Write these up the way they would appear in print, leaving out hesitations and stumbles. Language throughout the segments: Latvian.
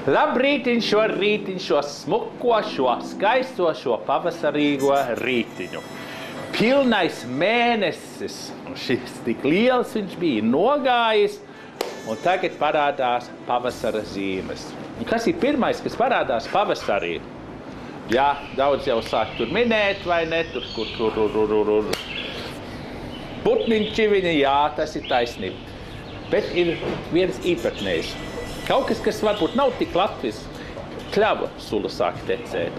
Labrītiņ šo rītiņu, šo smuko, šo skaisto, šo pavasarīgo rītiņu. Pilnais mēnesis, un šis tik liels viņš bija nogājis, un tagad parādās pavasara zīmes. Un kas ir pirmais, kas parādās pavasarī? Jā, daudz jau sāk tur minēt, vai ne? Tur. Putniņi, čiviņi, jā, tas ir taisnība. Bet ir viens īpatnējs. Kaut kas, kas varbūt nav tik latvis, kļava sula sāk tecēt.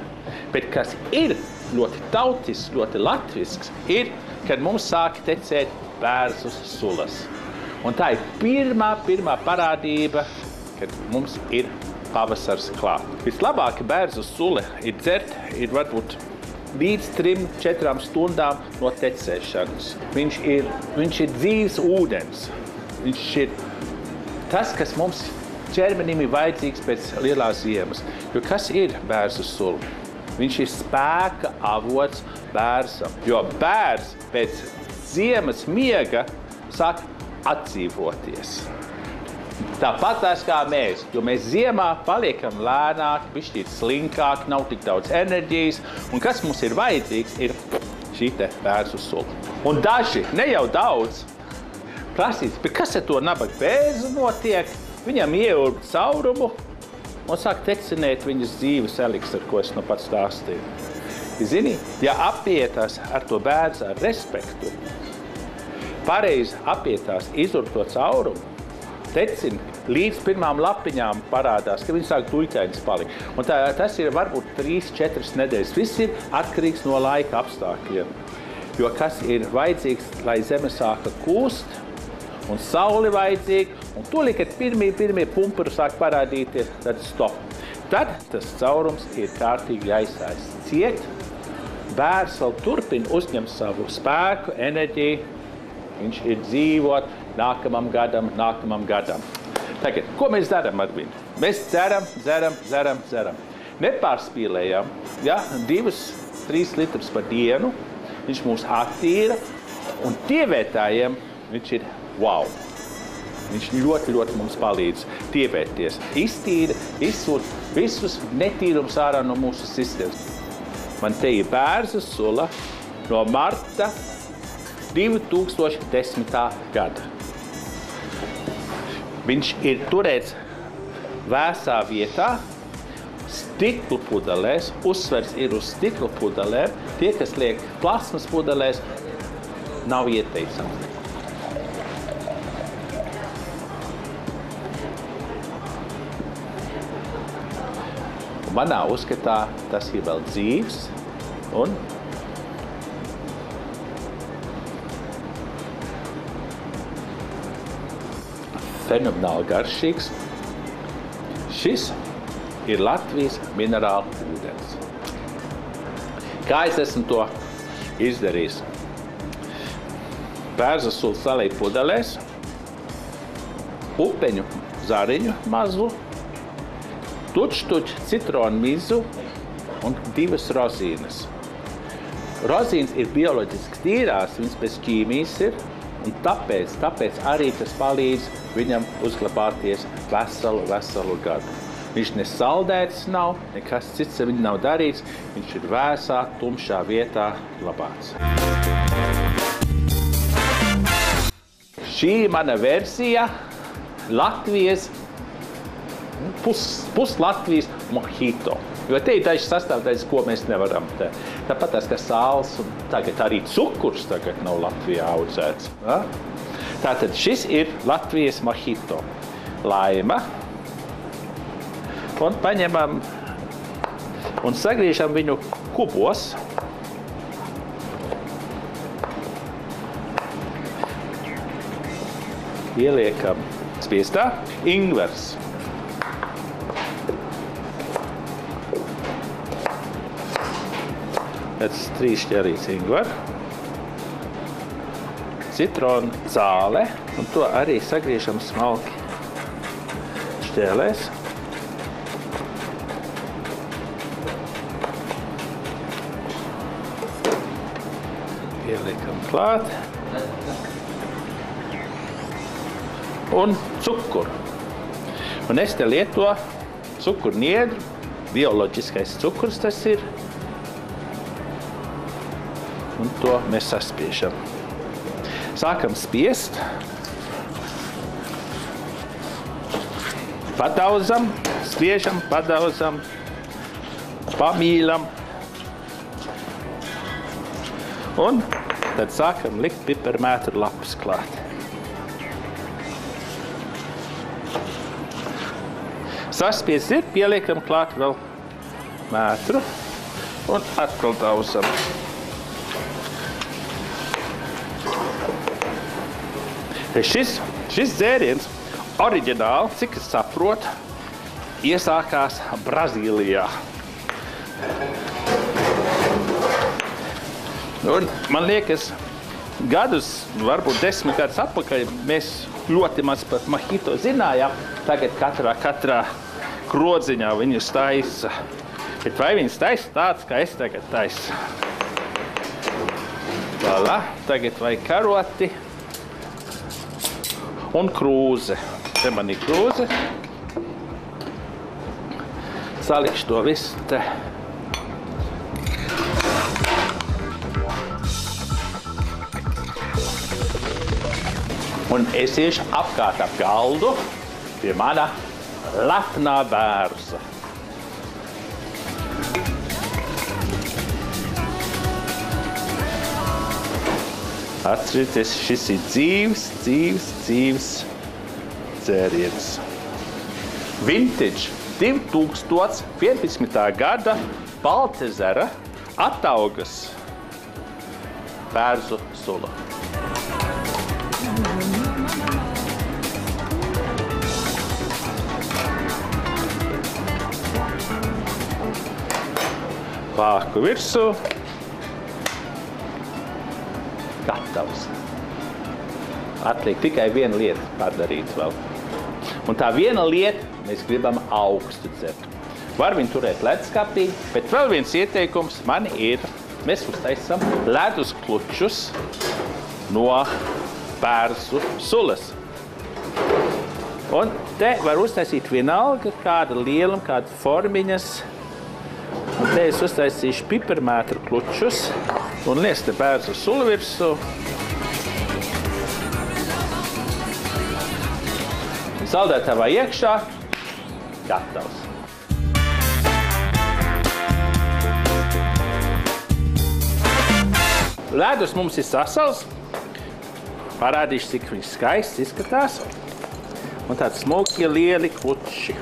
Bet kas ir ļoti tautisks, ļoti latvisks, ir, kad mums sāk tecēt bērzu sulas. Un tā ir pirmā parādība, kad mums ir pavasars klāt. Vislabākie bērzu sule ir dzert, ir varbūt līdz 3-4 stundām no tecēšanas. Viņš ir dzīves ūdens. Viņš ir tas, kas mums ķermenim ir vajadzīgs pēc lielās ziemas. Jo kas ir bērzu sula? Viņš ir spēka avots bērzam. Jo bērs pēc ziemas miega sāk atdzīvoties. Tāpat tās kā mēs, jo mēs ziemā paliekam lēnāk, bišķīt slinkāk, nav tik daudz enerģijas, un kas mums ir vajadzīgs, ir šī te bērzu sula. Un daži, ne jau daudz, prasīs, bet kas ar to nabaga bērzu notiek? Viņam ieurb caurumu un sāk tecinēt viņas dzīves eliksir, ko es nu pats stāstīju. Zini, ja apietās ar to bērzu ar respektu, pareizi apietās izurb to caurumu, tecina, līdz pirmām lapiņām parādās, ka viņi sāk tuļķainas palikt. Un tas ir varbūt 3-4 nedēļas. Viss ir atkarīgs no laika apstākļiem. Jo kas ir vajadzīgs, lai zeme sāka kūst, un sauli vajadzīga, un tūlīt, kad pirmie pumpuri sāk parādīties, tad stop. Tad tas caurums ir kārtīgi jāizsājas ciet, bērs vēl turpina uzņemt savu spēku, enerģiju, viņš ir dzīvot nākamam gadam. Tagad, ko mēs darām ar viņu? Mēs dzeram. Nepārspīlējam, ja, 2-3 litrus par dienu, viņš mūs attīra, un tievētājiem viņš ir wow. Viņš ļoti mums palīdz tievēties. Iztīra, izsūt visus netīrums ārā no mūsu sistēmas. Man te ir bērzu sula no marta 2010. gada. Viņš ir turēts vēsā vietā, stiklu pudelēs, uzsvers ir uz stiklu pudelēm. Tie, kas liek plasmas pudelēs, nav ieteicams. Manā uzskatā tas ir vēl dzīves un fenomenāli garšīgs. Šis ir Latvijas minerāla ūdens. Kā es esmu to izdarījis? Bērzu sulu salīju pudelēs, upeņu zariņu mazu, tuč citronu mizu un 2 rozīnes. Rozīnes ir bioloģiski tīrās, viņas bez ķīmijas ir, un tāpēc arī tas palīdz viņam uzglabāties veselu gadu. Viņš ne saldēts nav, nekas cits ar viņu nav darīts, viņš ir vēsā, tumšā vietā glabāts. Šī ir mana versija Latvijas, pus Latvijas mojito. Jo te ir daži sastāvdaļas, ko mēs nevaram te. Tāpat tas, ka sāls un tagad arī cukurs tagad nav Latvijā audzēts. Ja? Tātad šis ir Latvijas mojito. Laima. Un paņemam un sagriežam viņu kubos. Ieliekam spiestā ingvers. Pēc 3 šķērītes ingveru, citronu zāle, un to arī sagriežam smalki šķēlēs. Ieliekam klāt. Un cukuru. Un es te lietoju Cukurniedru, bioloģiskais cukurs tas ir. Un to mēs saspiežam. Sākam spiest. Padauzam, spiežam, padauzam, pamīlam. Un tad sākam likt piparmētru lapus klāt. Saspiests ir, pieliekam klāt vēl mētru un atkal dauzam. Šis dzēriens oriģināli, cik es saprotu, iesākās Brazīlijā. Un man liekas, varbūt 10 gadus atpakaļ, mēs ļoti maz par mojito zinājām. Tagad katrā krodziņā viņus taisa. Bet vai viņus taisa tāds, kā es tagad taisu? Voilà, tagad vajag karoti un krūze. Te man ir krūze. Salikšu to visu te. Un es iešu apkārt ap galdu pie mana lepnā bērza. Atcerieties, šis ir dzīves dzēriens. Vintage 2011. gada Baltezera Ataugas bērzu sula. Vāku virsū. Gatavs. Atliek tikai viena lieta padarīt vēl. Un tā viena lieta, mēs gribam augstu dzert. Var viņu turēt ledskapī, bet vēl viens ieteikums man ir, mēs uztaisam ledus klučus no bērzu sulas. Un te var uztaisīt vienalga kāda lieluma, kāda formiņas. Un te es uztaisīšu piparmētru klučus un lies te bērzu sulu virsū. Saldētavā iekšā. Gatavs. Ledus mums ir sasals. Parādīšu, cik viņš skaists izskatās. Un tādi smuki lieli kluči.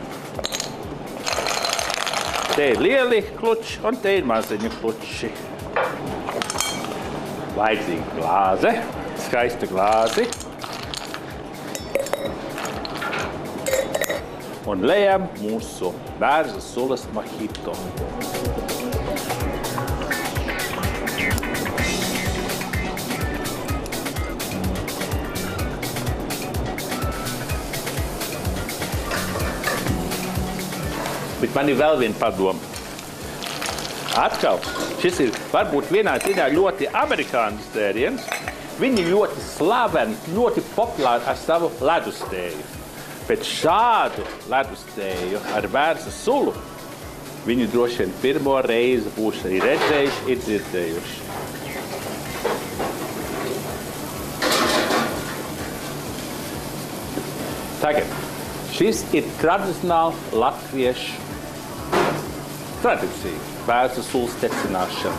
Te ir lieli kluči un te ir maziņi kluči. Vajadzīga glāze, skaista glāzi. Un lejam mūsu bērza sulas mojito. Bet man ir vēl viena padoma. Atkal, šis ir varbūt vienā ziņā ļoti amerikānis dzēriens. Viņi ļoti slaveni, ļoti populāri ar savu ledustēju. Bet šādu ledustēju ar bērza sulu viņi droši vien pirmo reizi būs arī redzējuši, ir dzirdējuši. Tagad, šis ir tradicionāli latviešu tradīcija, bērza sulas tecināšana.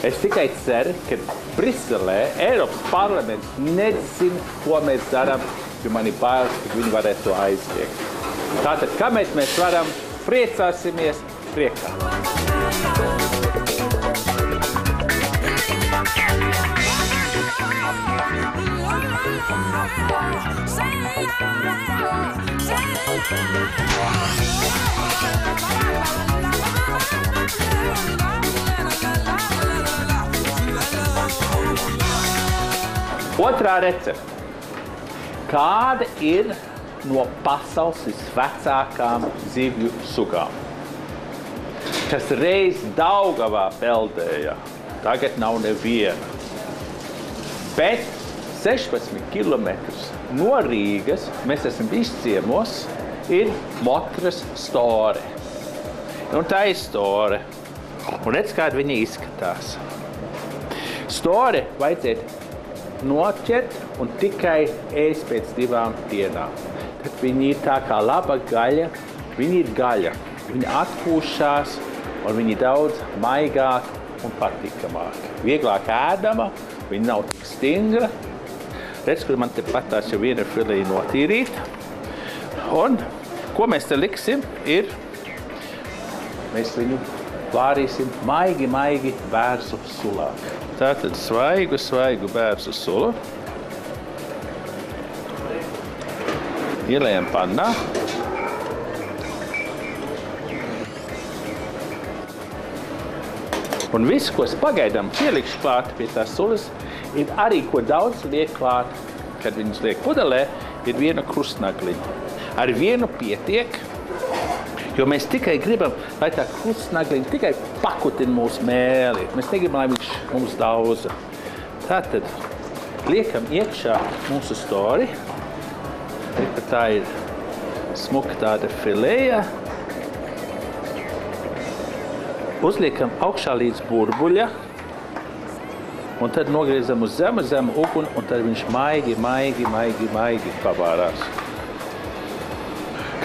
Es tikai ceru, ka Briselē Eiropas parlaments nezina, ko mēs darām, jo man ir bailes, ka viņi varētu to aizliegt. Tātad, kāpēc mēs varam, priecāsimies priekā. Otrā recepte. Kāda ir no pasaules visvecākām zivju sugām? Kas reiz Daugavā peldēja, tagad nav neviena. Bet 16 kilometrus no Rīgas, mēs esam bijuši ciemos, ir motras store. Un tā ir store. Un redz, kāda viņa izskatās. Store vajadzētu noķert un tikai ēst pēc 2 dienām. Tad viņi ir tā kā laba gaļa. Viņi ir gaļa. Viņi atpūšās un viņi daudz maigāk un patīkamāk. Vieglāk ēdama, viņa nav tik stingra. Redz, kur man te patās jau viena filija notīrīta. Un ko mēs te liksim ir, mēs viņu vārīsim maigi bērzu sulā. Tātad svaigu bērzu sulu. Ielējam pannā. Un viss, ko es pagaidām pielikšu klāt pie tās sulas, ir arī, ko daudz liek klāt, kad viņus liek pudelē, ir viena krustnagliņa. Ar vienu pietiek, jo mēs tikai gribam, lai tā krustnagliņa tikai pakutina mūsu mēli. Mēs negribam, lai viņš mums daudza. Tātad liekam iekšā mūsu stori. Tā ir smuka tāda filēja. Uzliekam augšā līdz burbuļa. Un tad nogriezam uz zemu uguni, un tad viņš maigi pavārās.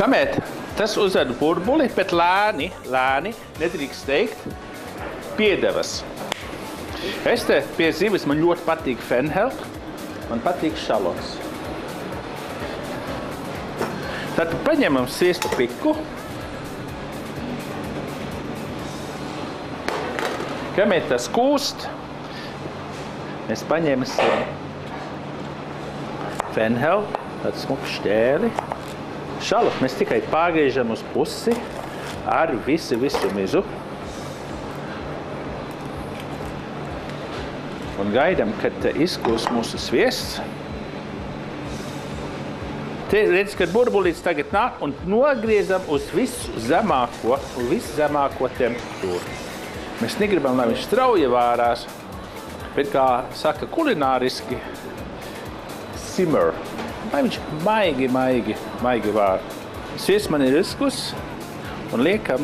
Kamēr tas uzved burbuli, bet lēni, nedrīkst steigt, piedevas. Es te pie zivis man ļoti patīk fenhel, man patīk šalots. Tad paņemam sviestu piku. Kamēr tas kūst, mēs paņemsim fenhel, tādu smuku šķēli. Šalotu mēs tikai pārgriežam uz pusi ar visu mizu. Un gaidam, kad izkūst mūsu sviests. Te redz, kad burbulīts tagad nāk un nogriezam uz visu zemāko temperatūru. Mēs negribam, lai viņš strauji vārās, bet, kā saka kulināriski, simmer. Lai viņš maigi vār. Sviests man ir izkus un liekam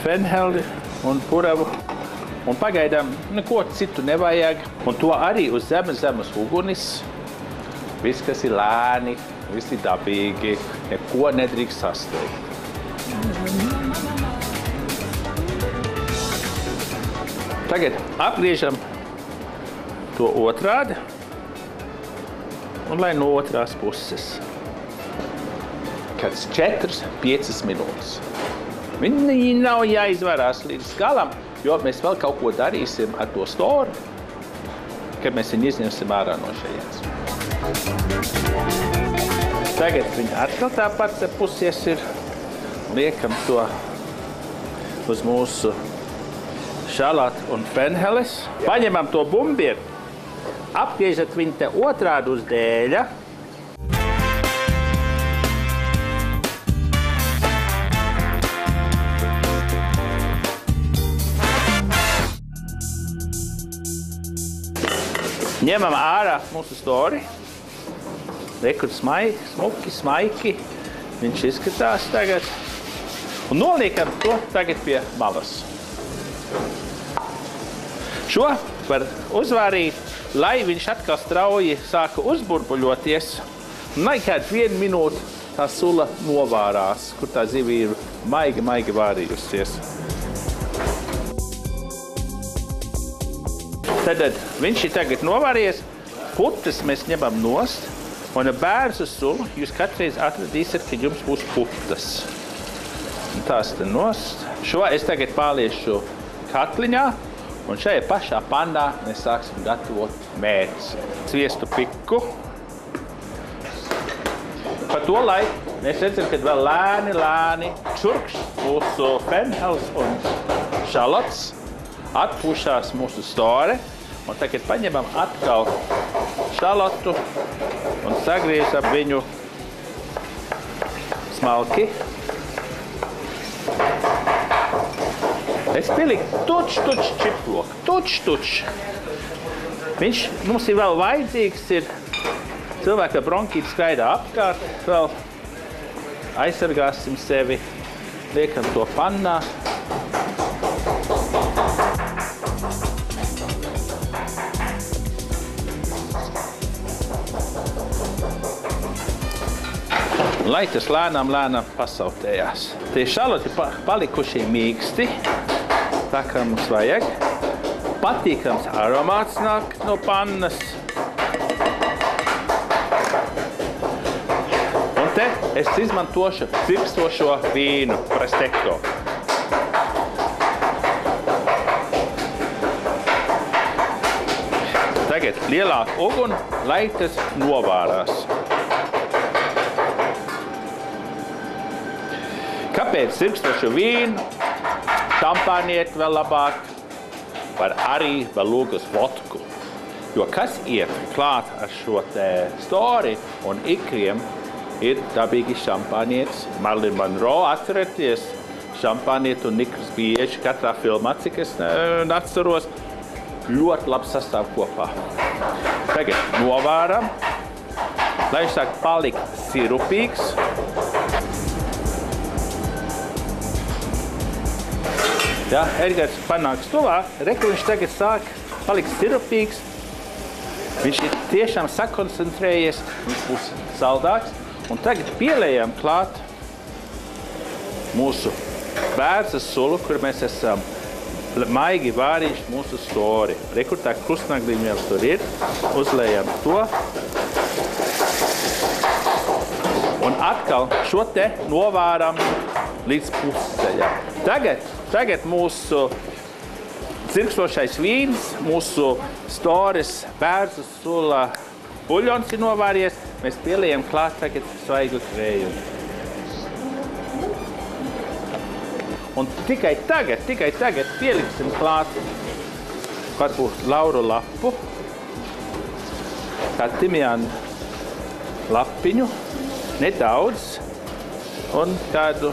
fenheli un puravu. Un pagaidām neko citu nevajag. Un to arī uz zemes ugunis. Viss, kas ir lēni, viss ir dabīgi, neko nedrīkst sasteigt. Tagad apgriežam to otrādi un lai no otrās puses. Kāds 4-5 minūtes. Viņi nav jāizvarās līdz galam, jo mēs vēl kaut ko darīsim ar to storu, kad mēs viņu izņemsim ārā no šejienes. Tagad viņi atkal tāpat pusies ir. Liekam to uz mūsu šalatu un fenheles. Paņemam to bumbieri, apgriežat viņu te otrādi uz dēļa. Ņemam ārā mūsu stori. Rekur smuki, smaiki. Viņš izskatās tagad. Un noliekam to tagad pie malas. Šo var uzvārīt, lai viņš atkal strauji sāka uzburbuļoties. Un lai kādu 1 minūti tā sula novārās, kur tā zivi ir maigi vārījusies. Tad viņš ir tagad novāries, putas mēs ņemam nost, un bērzu sulu jūs katreiz atradīsiet, kad jums būs putas. Un tās te nost. Šo es tagad pārliešu katliņā, un šajā pašā pannā mēs sāksim gatavot mērķis. Sviestu piku. Pa to laiku mēs redzam, kad vēl lēni čurkšs mūsu fenhels un šalots. Atpūšās mūsu store, un tagad paņemam atkal šalotu un sagriežam viņu smalki. Es pieliku tuč čiploku, tuč. Viņš mums ir vēl vajadzīgs, ir cilvēka bronkīti skaidā apkārt vēl. aizsargāsim sevi, liekam to pannā. Lai tas lēnām pasautējās. Tie šaloti palikuši mīksti, tā kā mums vajag. Patīkams aromāts nāk no pannas. Un te es izmantošu dzirkstošo vīnu Prosecco. Tagad lielāk uguni, lai tas novārās. Kāpēc dzirkstošu vīnu, šampānieti vēl labāk, var arī vēl lūgas vodku? Jo kas iet klāt ar šo te stori un ikriem, ir dabīgi šampānietis. Marilyn Monroe, atcerieties, šampānieti un ikras bieži katrā filmā, cik es atceros, ļoti labi sastāv kopā. Tagad novāram, lai viņš sāk palikt sirupīgs. Ja, Edgars panāks tuvā, viņš tagad sāk palikt sirupīgs. Viņš ir tiešām sakoncentrējies, viņš būs saldāks. Un tagad pieliejam klāt mūsu bērza sulu, kur mēs esam maigi vārījuši mūsu stori. Kur tā krustnagliņa jau tur ir, uzlējam to. Un atkal šo te novāram līdz pusceļam. Tagad mūsu dzirkstošais vīns, mūsu storis bērza sula buļļons ir novāries. Mēs pieliejam klāt tagad svaigu krējumu. Un tikai tagad pieliksim klāt varbūt lauru lapu, kā timjānu lapiņu, nedaudz, un kādu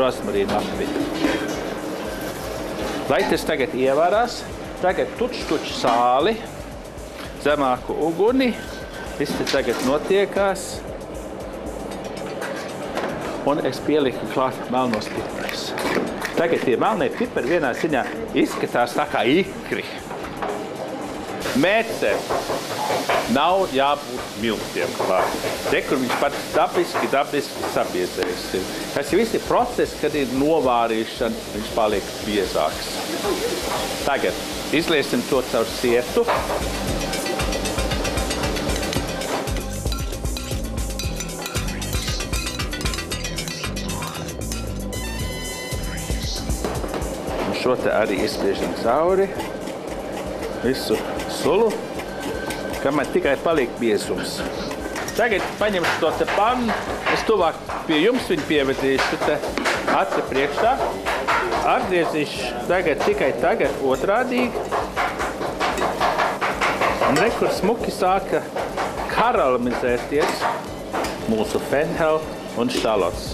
rozmarīnu lapiņu. Lai tas tagad ievarās, tagad tuč sāli, zemāku uguni, viss te tagad notiekās, un es pieliku klāt melnos piparus. Tagad tie melnie pipari vienā ziņā izskatās tā kā ikri. Mērcē nav jābūt miltiem klāt. Te, kur viņš pat dabiski sabiezējis ir. Tas ir visi procesi, kad ir novārīšana, viņš paliek biezāks. Tagad izliesim to caur sietu. Un šo te arī izspiežam cauri. Visu sulu, kamēr tikai paliek biezums. Tagad paņemšu to te pannu, es tuvāk pie jums viņu pievedīšu te aci priekšā. Atgriezīšu tikai tagad otrādīgi. Un kur smuki sāka karamelizēties mūsu fenhel un šalots.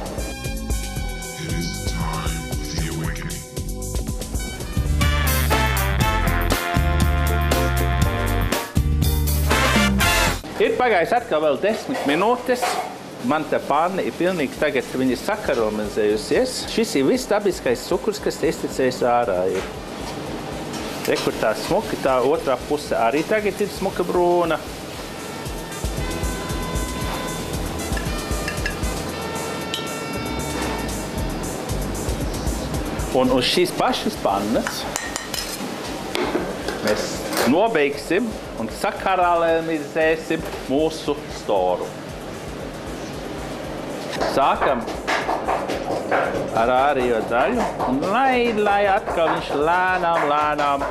Ir pagājis atkal vēl 10 minūtes. Man tā panna ir pilnīgi tagad, viņa ir sakaromelizējusies. Šis ir viss dabiskais cukurs, kas iztecējis ārā ir. Re, kur tā smuka, tā otrā puse arī tagad ir smuka brūna. Un uz šīs pašas pannas mēs nobeigsim un sakaramelizēsim mūsu storu. Sākam ar ārējo daļu un lai atkal viņš lēnām.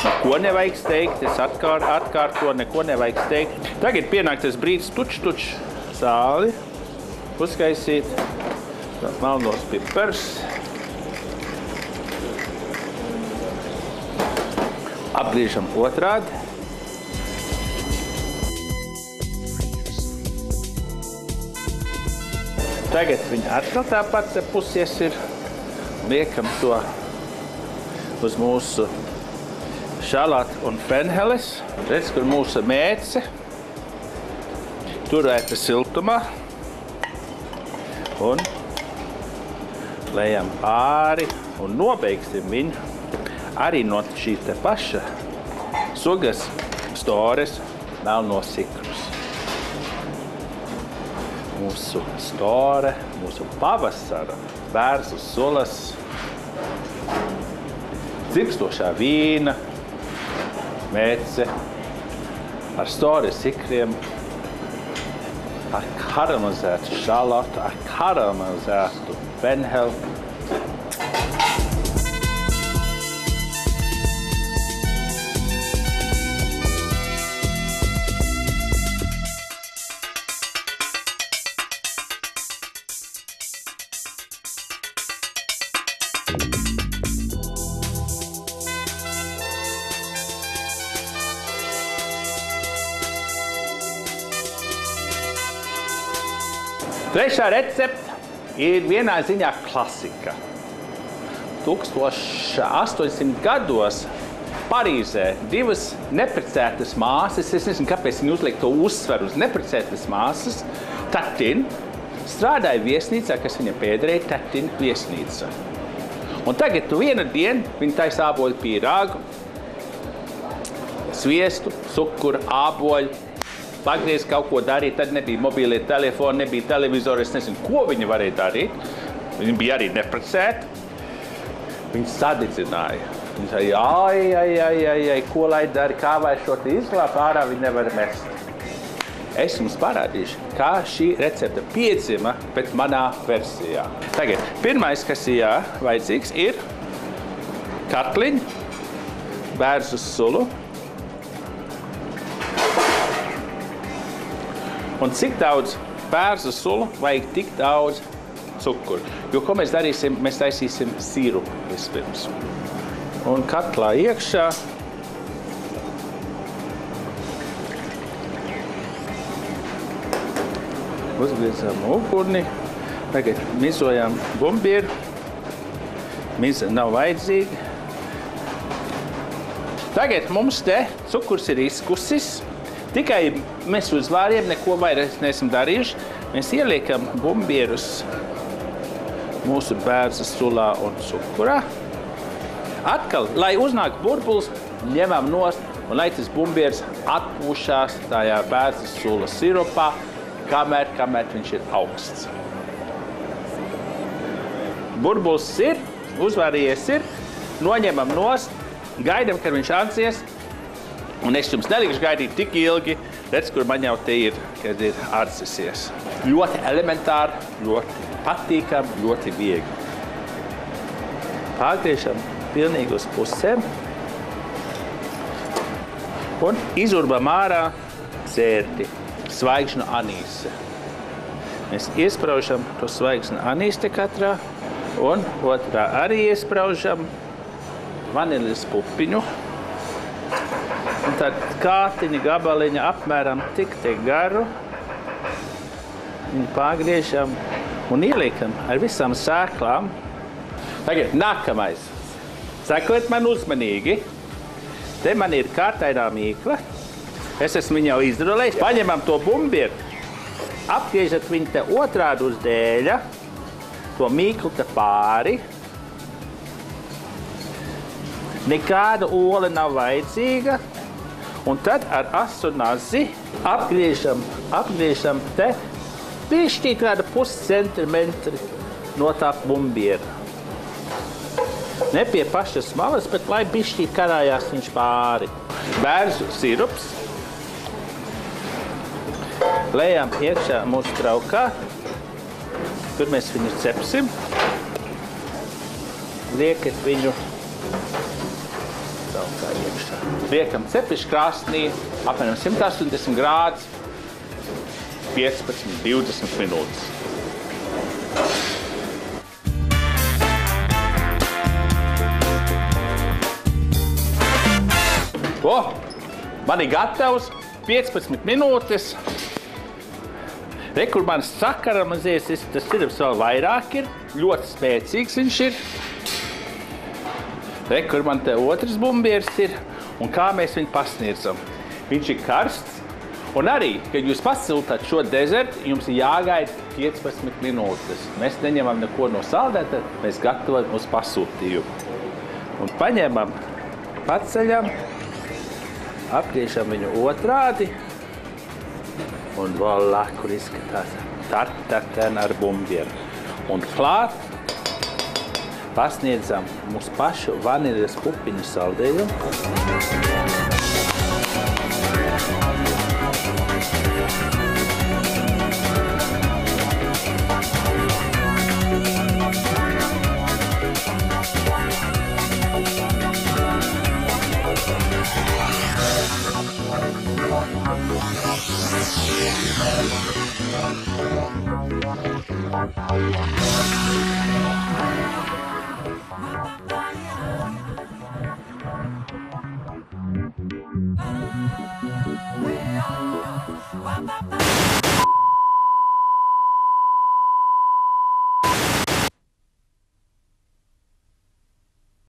Neko nevajag steigt, es atkārto, neko nevajag steigt. Tagad pienāk tas brīdis tuč sāli, uzkaisīt melnos pipars. Apgriežam otrādi. Tagad viņa atkal tāpat pusies ir. Liekam to uz mūsu šalātu un fenheles. Redz, kur mūsu mērce. Turēta siltumā. Un lejam pāri un nobeigsim viņu arī no šī te paša sugas stores melnos ikrus. Mūsu store, mūsu pavasara bērzu sulas, dzirkstošā vīna, mece ar stores ikriem, ar karamelizētu šalotu, ar karamelizētu benhelu. Trešā recepte ir vienā ziņā klasika. 1800 gados Parīzē divas neprecētas māsas, es nezinu, kāpēc viņi uzliek to uzsveru uz neprecētas māsas, Tatin, strādāja viesnīcā, kas viņa piederēja Tatin viesnīca. Un tagad vienu dienu viņi taisa āboļu pīrāgu, sviestu, cukuru, āboļu, pagriez kaut ko darīt, tad nebija mobīlie telefoni, nebija televizori, es nezinu, ko viņi varēja darīt. Viņi bija arī neprecēti. Viņi sadedzināja. Viņi saka, ko lai dara, kā vai šo te izglābt, ārā viņi nevar mest. Es jums parādīšu, kā šī recepte piedzima pēc manā versijā. Tagad, pirmais, kas ir vajadzīgs, ir katliņi, bērzu sulu. Un cik daudz bērzu sulu vajag tik daudz cukuru. Jo, ko mēs darīsim? Mēs taisīsim sīrupu vispirms. Un katlā iekšā uzgriezām uguni. Tagad mizojām bumbieru. Miza nav vajadzīga. Tagad mums te cukurs ir izkusis. Tikai mēs uz vāriem neko vairs neesam darījuši. Mēs ieliekam bumbierus mūsu bērza sulā un cukurā. Atkal, lai uznāk burbulis, ņemam nost un lai tas bumbieris atpūšās tajā bērza sula sirupā, kamēr viņš ir augsts. Burbulis ir, uzvārījies ir, noņemam nost, gaidam, kad viņš atdzies. Un es jums nelikšu gaidīt tik ilgi, redz, kur man jau te ir, kad ir atdzisies. Ļoti elementāri, ļoti patīkami, ļoti viegli. Pārgriežam pilnīgi uz pusēm un izurbam ārā dzērti, svaigžņu anīse. Mēs iespraužam to svaigžņu anīsti katrā un otrā arī iespraužam vaniļas pupiņu. Un tad kātiņa gabaliņa apmēram tik garu. Viņu pārgriežam un ieliekam ar visām sēklām. Tagad nākamais. Sekojiet man uzmanīgi. Te man ir kārtainā mīkla. Es esmu viņu jau izdrolējis. Paņemam to bumbieru. Apgriežat viņu te otrādi uz dēļa. To mīklu te pāri. Nekāda ole nav vajadzīga. Un tad ar asu nazi apgriežam te bišķīt kāda puscentimetri no tā bumbiera. Ne pie pašas malas, bet lai bišķīt karājās viņš pāri. Bērzu sirups. Lejam iekšā mūsu traukā. Tur mēs viņu cepsim. Liekat viņu traukā iekšā. Liekam cepišu krāsnī, apmēram 180 grādus, 15–20 minūtes. Man ir gatavs 15 minūtes. Re, kur man sakaramizēsies, tas sirups vēl vairāk ir, ļoti spēcīgs viņš ir. Re, kur man te otrs bumbieris ir, un kā mēs viņu pasniedzam. Viņš ir karsts, Un arī, kad jūs pasiltat šo dezertu, jums ir jāgaida 15 minūtes. Mēs neņemam neko no saldētā, mēs gatavojam uz pasūtījumu. Un paņemam, paceļam, apgriežam viņu otrādi un voilà, kur izskatās tartatena ar bumbiem. Un klāt pasniedzam mūsu pašu vaniļas pupiņu saldējumu.